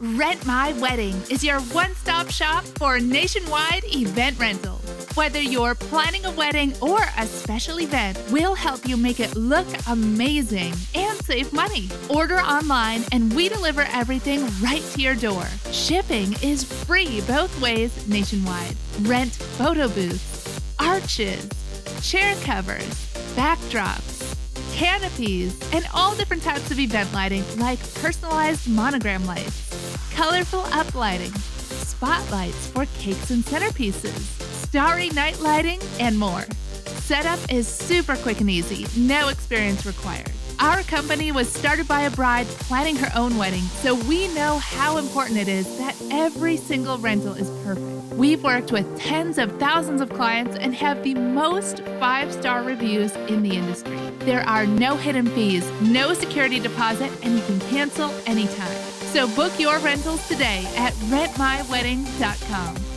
Rent My Wedding is your one-stop shop for nationwide event rentals. Whether you're planning a wedding or a special event, we'll help you make it look amazing and save money. Order online and we deliver everything right to your door. Shipping is free both ways nationwide. Rent photo booths, arches, chair covers, backdrops, canopies, and all different types of event lighting like personalized monogram lights, colorful uplighting, spotlights for cakes and centerpieces, starry night lighting, and more. Setup is super quick and easy, no experience required. Our company was started by a bride planning her own wedding, so we know how important it is that every single rental is perfect. We've worked with tens of thousands of clients and have the most 5-star reviews in the industry. There are no hidden fees, no security deposit, and you can cancel anytime. So book your rentals today at rentmywedding.com.